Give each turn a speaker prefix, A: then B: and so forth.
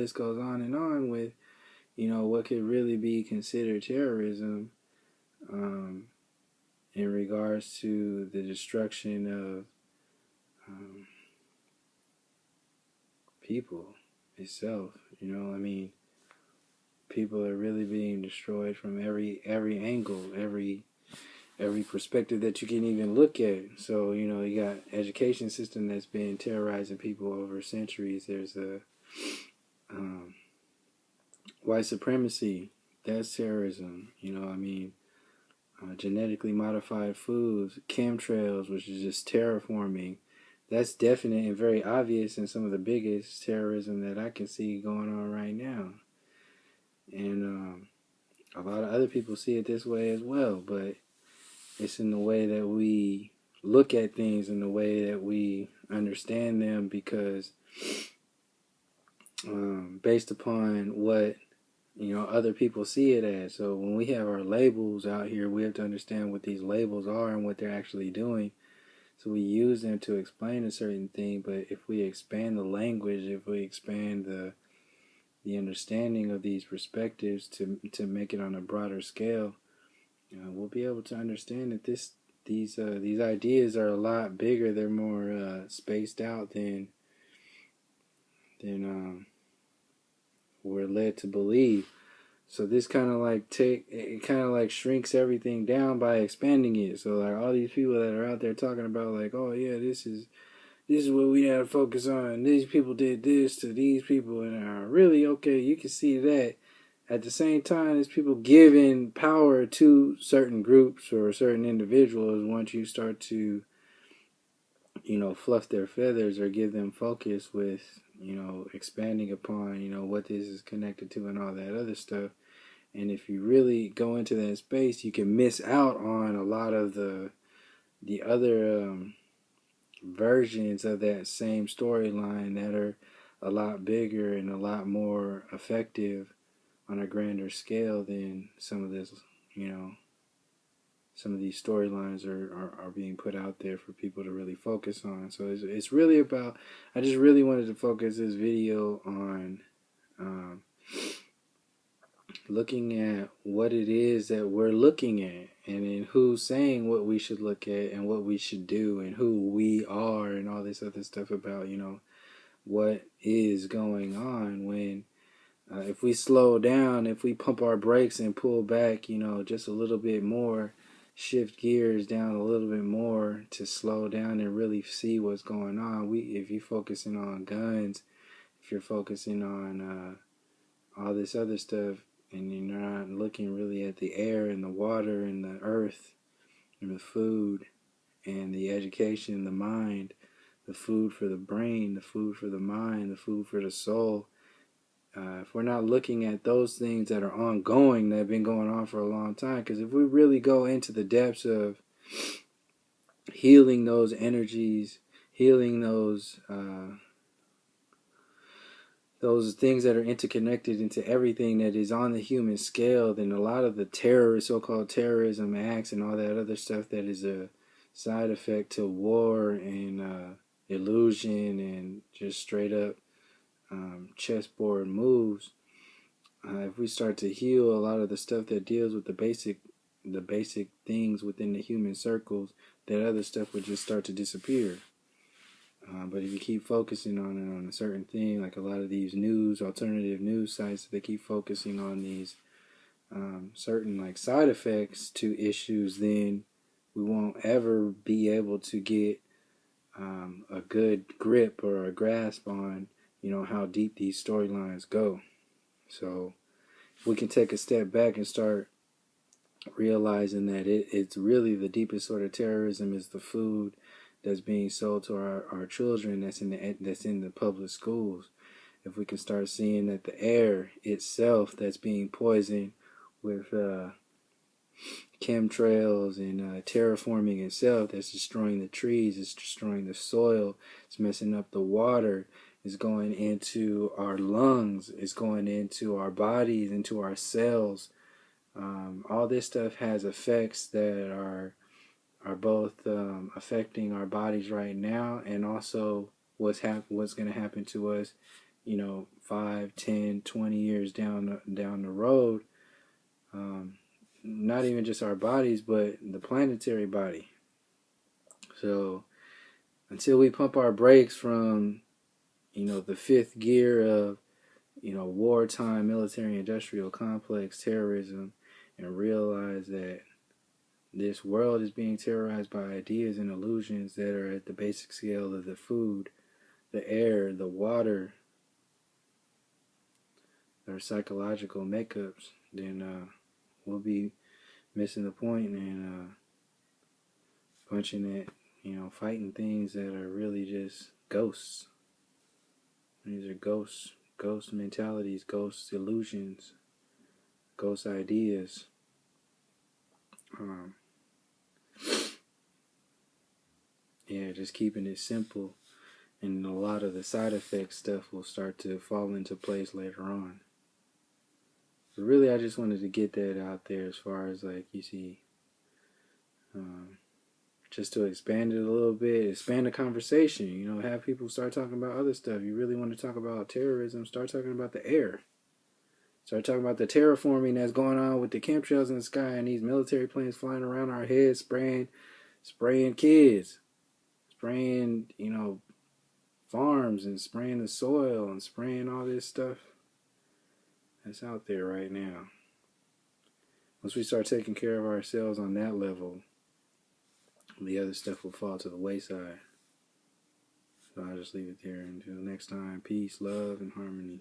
A: list goes on with, what could really be considered terrorism, um, in regards to the destruction of people itself. I mean, people are really being destroyed from every angle, every perspective that you can even look at. So, you got education system that's been terrorizing people over centuries. There's a white supremacy, that's terrorism. Genetically modified foods, chemtrails, which is just terraforming. That's definite and very obvious, and some of the biggest terrorism that I can see going on right now. And a lot of other people see it this way as well, but it's in the way that we look at things, in the way that we understand them, because based upon what other people see it as. So when we have our labels out here, we have to understand what these labels are and what they're actually doing. So we use them to explain a certain thing, but if we expand the language, if we expand the understanding of these perspectives to make it on a broader scale, we'll be able to understand that these ideas are a lot bigger. They're more spaced out than we're led to believe. So this kind of like shrinks everything down by expanding it. So like all these people that are out there talking about like, oh yeah, this is what we had to focus on. These people did this to these people, and really okay. You can see that. At the same time, there's people giving power to certain groups or certain individuals. Once you start to, fluff their feathers or give them focus with, expanding upon, what this is connected to and all that other stuff. And if you really go into that space, you can miss out on a lot of the other versions of that same storyline that are a lot bigger and a lot more effective on a grander scale than some of this, some of these storylines are being put out there for people to really focus on. So it's really about, I just really wanted to focus this video on looking at what it is that we're looking at, and then who's saying what we should look at and what we should do and who we are and all this other stuff about, what is going on when if we slow down, if we pump our brakes and pull back, just a little bit more, shift gears down a little bit more to slow down and really see what's going on. If you're focusing on guns, if you're focusing on all this other stuff, and you're not looking really at the air and the water and the earth and the food and the education, the mind, the food for the brain, the food for the mind, the food for the soul. If we're not looking at those things that are ongoing, that have been going on for a long time, because if we really go into the depths of healing those energies, healing those things that are interconnected into everything that is on the human scale, then a lot of the so-called terrorism acts and all that other stuff that is a side effect to war and illusion and just straight up chessboard moves. If we start to heal a lot of the stuff that deals with the basic things within the human circles, that other stuff would just start to disappear. But if you keep focusing on a certain thing, like a lot of these alternative news sites, they keep focusing on these certain like side effects to issues, then we won't ever be able to get a good grip or a grasp on how deep these storylines go. So if we can take a step back and start realizing that it's really the deepest sort of terrorism is the food that's being sold to our children that's in the public schools. If we can start seeing that the air itself that's being poisoned with chemtrails and terraforming itself, that's destroying the trees, it's destroying the soil, it's messing up the water, it's going into our lungs, it's going into our bodies, into our cells. All this stuff has effects that are both affecting our bodies right now, and also what's going to happen to us, 5, 10, 20 years down the road. Not even just our bodies, but the planetary body. So until we pump our brakes from, the fifth gear of, wartime military industrial complex terrorism, and realize that this world is being terrorized by ideas and illusions that are at the basic scale of the food, the air, the water, their psychological makeups, then we'll be missing the point and punching at, fighting things that are really just ghosts. These are ghosts, ghost mentalities, ghost illusions, ghost ideas. Just keeping it simple, and a lot of the side effect stuff will start to fall into place later on. But really, I just wanted to get that out there as far as, like, you see, just to expand it a little bit, expand the conversation, have people start talking about other stuff. You really want to talk about terrorism, start talking about the air. Start talking about the terraforming that's going on with the chemtrails in the sky and these military planes flying around our heads, spraying kids, spraying, farms, and spraying the soil, and spraying all this stuff that's out there right now. Once we start taking care of ourselves on that level, the other stuff will fall to the wayside. So I'll just leave it there. Until next time, peace, love, and harmony.